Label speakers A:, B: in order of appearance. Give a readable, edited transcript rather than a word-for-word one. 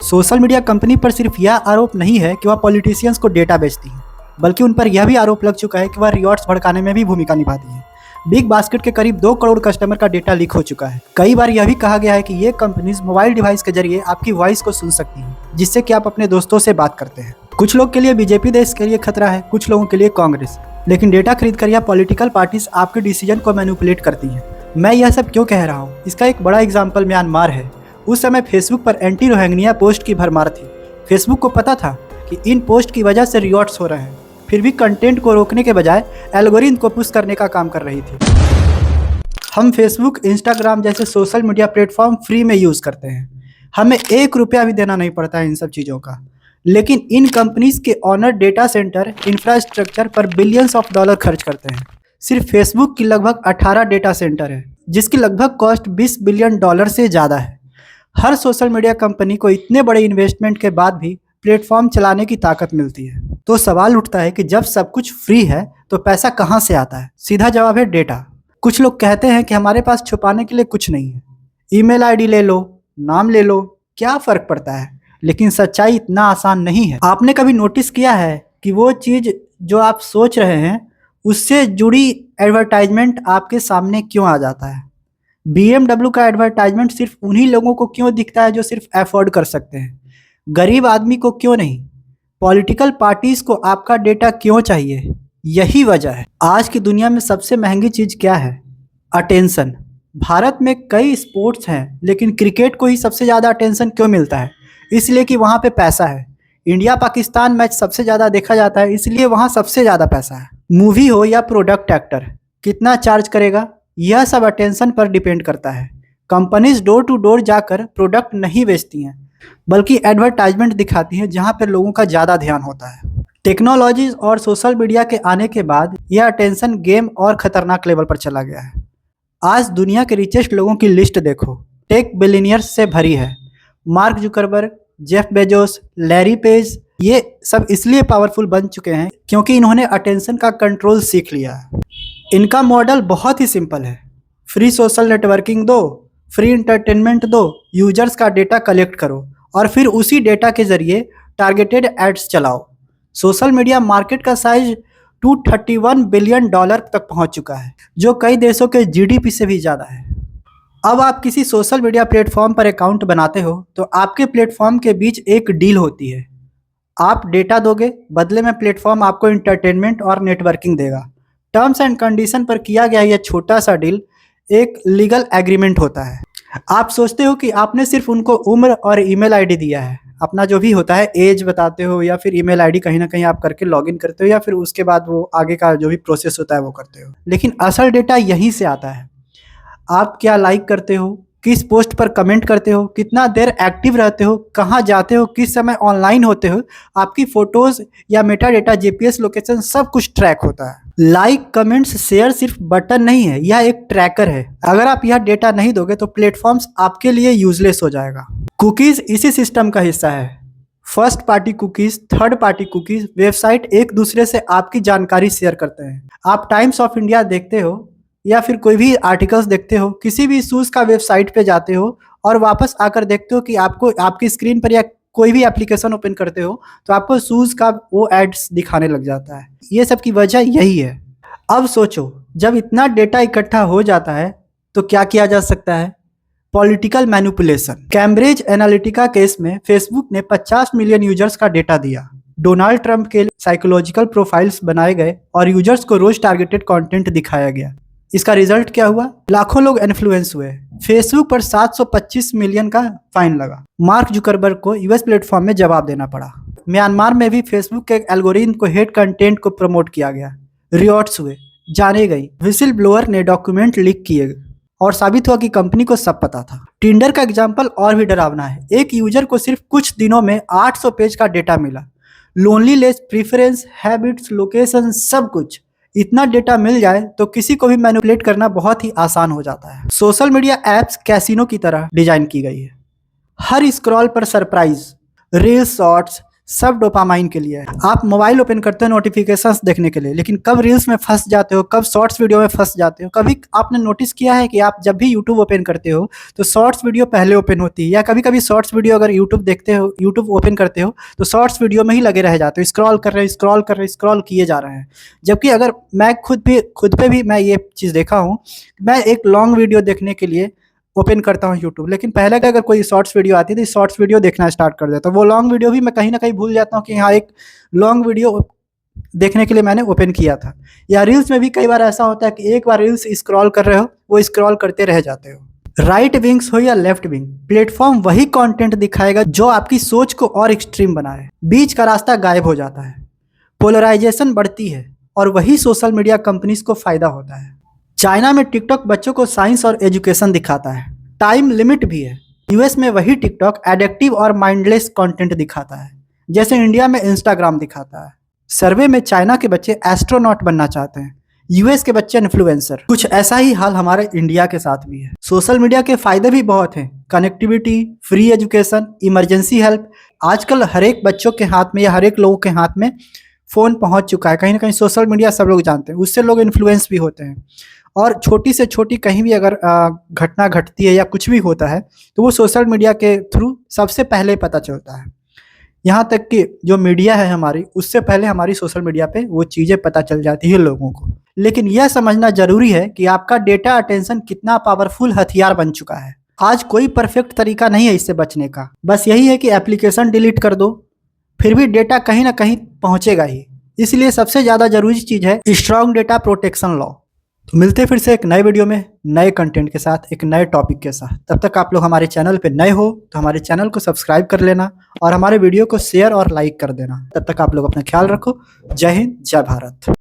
A: Social media company पर सिर्फ यह आरोप नहीं है कि वह पॉलिटिशियंस को डेटा बेचती है, बल्कि उन पर यह भी आरोप लग चुका है कि वह रिवॉर्ड्स भड़काने में भी भूमिका निभाती है। बिग बास्केट के करीब 2 करोड़ कस्टमर का डेटा लीक हो चुका है। कई बार यह भी कहा गया है कि ये कंपनीज मोबाइल डिवाइस के जरिए आपकी वॉइस को सुन सकती हैं, जिससे कि आप अपने दोस्तों से बात करते हैं। कुछ लोग के लिए बीजेपी देश के लिए खतरा है, कुछ लोगों के लिए कांग्रेस। लेकिन डेटा खरीद कर यह पॉलिटिकल पार्टीज आपके डिसीजन को मैनिपुलेट करती हैं। मैं यह सब क्यों कह रहा हूँ, इसका एक बड़ा एग्जाम्पल म्यांमार है। उस समय फेसबुक पर एंटी रोहिंग्या पोस्ट की भरमार थी। फेसबुक को पता था कि इन पोस्ट की वजह से रिवॉर्ड्स हो रहे हैं, फिर भी कंटेंट को रोकने के बजाय एल्गोरिथम को पुश करने का काम कर रही थी। हम फेसबुक, इंस्टाग्राम जैसे सोशल मीडिया प्लेटफॉर्म फ्री में यूज़ करते हैं, हमें 1 रुपया भी देना नहीं पड़ता है इन सब चीज़ों का। लेकिन इन कंपनीज के ऑनर डेटा सेंटर इंफ्रास्ट्रक्चर पर बिलियंस ऑफ डॉलर खर्च करते हैं। सिर्फ फेसबुक की लगभग 18 डेटा सेंटर है, जिसकी लगभग कॉस्ट $20 बिलियन से ज़्यादा है। हर सोशल मीडिया कंपनी को इतने बड़े इन्वेस्टमेंट के बाद भी प्लेटफॉर्म चलाने की ताकत मिलती है। तो सवाल उठता है कि जब सब कुछ फ्री है तो पैसा कहाँ से आता है? सीधा जवाब है डेटा। कुछ लोग कहते हैं कि हमारे पास छुपाने के लिए कुछ नहीं है, ईमेल आईडी ले लो, नाम ले लो, क्या फ़र्क पड़ता है? लेकिन सच्चाई इतना आसान नहीं है। आपने कभी नोटिस किया है कि वो चीज़ जो आप सोच रहे हैं उससे जुड़ी एडवर्टाइजमेंट आपके सामने क्यों आ जाता है? BMW का एडवर्टाइजमेंट सिर्फ उन्हीं लोगों को क्यों दिखता है जो सिर्फ अफोर्ड कर सकते हैं? गरीब आदमी को क्यों नहीं? पॉलिटिकल पार्टीज को आपका डेटा क्यों चाहिए? यही वजह है। आज की दुनिया में सबसे महंगी चीज़ क्या है? अटेंशन। भारत में कई स्पोर्ट्स हैं, लेकिन क्रिकेट को ही सबसे ज़्यादा अटेंशन क्यों मिलता है? इसलिए कि वहाँ पे पैसा है। इंडिया पाकिस्तान मैच सबसे ज़्यादा देखा जाता है, इसलिए वहाँ सबसे ज़्यादा पैसा है। मूवी हो या प्रोडक्ट एक्टर, कितना चार्ज करेगा, यह सब अटेंशन पर डिपेंड करता है। कंपनीज डोर टू डोर जाकर प्रोडक्ट नहीं बेचती हैं, बल्कि एडवर्टाइजमेंट दिखाती हैं, जहाँ पर लोगों का ज़्यादा ध्यान होता है। टेक्नोलॉजीज और सोशल मीडिया के आने के बाद यह अटेंशन गेम और खतरनाक लेवल पर चला गया है। आज दुनिया के रिचेस्ट लोगों की लिस्ट देखो, टेक बिलियनियर्स से भरी है। Mark Zuckerberg, Jeff Bezos, Larry page, ये सब इसलिए पावरफुल बन चुके हैं क्योंकि इन्होंने अटेंशन का कंट्रोल सीख लिया है। इनका मॉडल बहुत ही सिंपल है। फ्री सोशल नेटवर्किंग दो, फ्री इंटरटेनमेंट दो, यूजर्स का डेटा कलेक्ट करो और फिर उसी डेटा के जरिए टारगेटेड एड्स चलाओ। सोशल मीडिया मार्केट का साइज $231 बिलियन तक पहुंच चुका है, जो कई देशों के GDP से भी ज़्यादा है। अब आप किसी सोशल मीडिया प्लेटफॉर्म पर अकाउंट बनाते हो तो आपके प्लेटफॉर्म के बीच एक डील होती है। आप डेटा दोगे, बदले में प्लेटफॉर्म आपको इंटरटेनमेंट और नेटवर्किंग देगा। टर्म्स एंड कंडीशन पर किया गया यह छोटा सा डील एक लीगल एग्रीमेंट होता है। आप सोचते हो कि आपने सिर्फ उनको उम्र और ईमेल आईडी दिया है, अपना जो भी होता है एज बताते हो या फिर ईमेल आईडी कहीं ना कहीं आप करके लॉगिन करते हो या फिर उसके बाद वो आगे का जो भी प्रोसेस होता है वो करते हो। लेकिन असल डेटा यहीं से आता है। आप क्या लाइक करते हो, किस पोस्ट पर कमेंट करते हो, कितना देर एक्टिव रहते हो, कहाँ जाते हो, किस समय ऑनलाइन होते हो, आपकी फोटोज या मेटा डेटा, GPS लोकेशन, सब कुछ ट्रैक होता है। लाइक, कमेंट्स, शेयर सिर्फ बटन नहीं है, यह एक ट्रैकर है। अगर आप यह डेटा नहीं दोगे तो प्लेटफॉर्म्स आपके लिए यूजलेस हो जाएगा। कुकीज़ इसी सिस्टम का हिस्सा है। First party cookies, third party cookies, website एक दूसरे से आपकी जानकारी शेयर करते हैं। आप टाइम्स ऑफ इंडिया देखते हो या फिर कोई भी आर्टिकल्स देखते हो, किसी भी शूज़ का वेबसाइट पे जाते हो और वापस आकर देखते हो कि आपको आपकी स्क्रीन पर या कोई भी एप्लीकेशन ओपन करते हो तो आपको शूज़ का वो एड्स दिखाने लग जाता है। ये सब की वजह यही है। अब सोचो, जब इतना डेटा इकट्ठा हो जाता है तो क्या किया जा सकता है? Political manipulation. Cambridge Analytica case में फेसबुक ने 50 मिलियन यूजर्स का डेटा दिया। डोनाल्ड ट्रंप के साइकोलॉजिकल प्रोफाइल्स बनाए गए और यूजर्स को रोज टारगेटेड कंटेंट दिखाया गया। इसका रिजल्ट क्या हुआ? लाखों लोग इन्फ्लुएंस हुए। फेसबुक पर 725 मिलियन का फाइन लगा। मार्क जुकरबर्ग को US प्लेटफॉर्म में जवाब देना पड़ा। म्यांमार में भी फेसबुक के एल्गोरिथम को हेट कंटेंट को प्रमोट किया गया। रिवॉर्ड्स हुए, जाने गई। विसिल ब्लोअर ने डॉक्यूमेंट लीक किए और साबित हुआ कि कंपनी को सब पता था। टिंडर का एग्जाम्पल और भी डरावना है। एक यूजर को सिर्फ कुछ दिनों में 800 पेज का डेटा मिला। Lonely list, preference, habits, location, सब कुछ। इतना डेटा मिल जाए तो किसी को भी मैनिपुलेट करना बहुत ही आसान हो जाता है। सोशल मीडिया एप्स कैसीनो की तरह डिजाइन की गई है। हर स्क्रॉल पर सरप्राइज, रील, शॉर्ट्स, सब डोपामाइन के लिए है। आप मोबाइल ओपन करते हो नोटिफिकेशंस देखने के लिए, लेकिन कब रील्स में फंस जाते हो, कब शॉर्ट्स वीडियो में फंस जाते हो। कभी आपने नोटिस किया है कि आप जब भी यूट्यूब ओपन करते हो तो शॉर्ट्स वीडियो पहले ओपन होती है, या कभी कभी शॉर्ट्स वीडियो अगर यूट्यूब देखते हो, यूट्यूब ओपन करते हो तो शॉर्ट्स वीडियो में ही लगे रह जाते हो, स्क्रॉल कर रहे स्क्रॉल किए जा रहे हैं। जबकि अगर मैं खुद पे भी मैं ये चीज़ देखा हूँ, मैं एक लॉन्ग वीडियो देखने के लिए ओपन करता हूँ यूट्यूब, लेकिन पहले का अगर कोई शॉर्ट्स वीडियो आती थी, शॉर्ट्स वीडियो देखना स्टार्ट कर देता हूँ। वो लॉन्ग वीडियो भी मैं कहीं ना कहीं भूल जाता हूँ कि हाँ, एक लॉन्ग वीडियो देखने के लिए मैंने ओपन किया था। या रील्स में भी कई बार ऐसा होता है कि एक बार रील्स स्क्रॉल कर रहे हो, वो स्क्रॉल करते रह जाते हो। राइट विंग्स हो या लेफ्ट विंग, प्लेटफॉर्म वही कंटेंट दिखाएगा जो आपकी सोच को और एक्सट्रीम बनाए। बीच का रास्ता गायब हो जाता है, पोलराइजेशन बढ़ती है, और वही सोशल मीडिया कंपनीज को फायदा होता है। चाइना में टिकटॉक बच्चों को साइंस और एजुकेशन दिखाता है, टाइम लिमिट भी है। यूएस में वही टिकटॉक एडिक्टिव और माइंडलेस कंटेंट दिखाता है, जैसे इंडिया में इंस्टाग्राम दिखाता है। सर्वे में चाइना के बच्चे एस्ट्रोनॉट बनना चाहते हैं, यूएस के बच्चे इन्फ्लुएंसर। कुछ ऐसा ही हाल हमारे इंडिया के साथ भी है। सोशल मीडिया के फायदे भी बहुत हैं, connectivity, free education, emergency help. आजकल हर एक बच्चों के हाथ में या हर एक लोगों के हाथ में फ़ोन पहुंच चुका है। कहीं ना कहीं सोशल मीडिया सब लोग जानते हैं, उससे लोग इन्फ्लुएंस भी होते हैं। और छोटी से छोटी कहीं भी अगर घटना घटती है या कुछ भी होता है तो वो सोशल मीडिया के थ्रू सबसे पहले पता चलता है। यहाँ तक कि जो मीडिया है हमारी, उससे पहले हमारी सोशल मीडिया पे वो चीज़ें पता चल जाती है लोगों को। लेकिन यह समझना जरूरी है कि आपका डेटा अटेंशन कितना पावरफुल हथियार बन चुका है। आज कोई परफेक्ट तरीका नहीं है इससे बचने का, बस यही है कि एप्लीकेशन डिलीट कर दो, फिर भी डेटा कहीं ना कहीं पहुंचेगा ही। इसलिए सबसे ज़्यादा जरूरी चीज़ है स्ट्रॉन्ग डेटा प्रोटेक्शन लॉ। तो मिलते हैं फिर से एक नए वीडियो में, नए कंटेंट के साथ, एक नए टॉपिक के साथ। तब तक आप लोग हमारे चैनल पे नए हो तो हमारे चैनल को सब्सक्राइब कर लेना और हमारे वीडियो को शेयर और लाइक कर देना। तब तक आप लोग अपना ख्याल रखो। जय हिंद, जय भारत।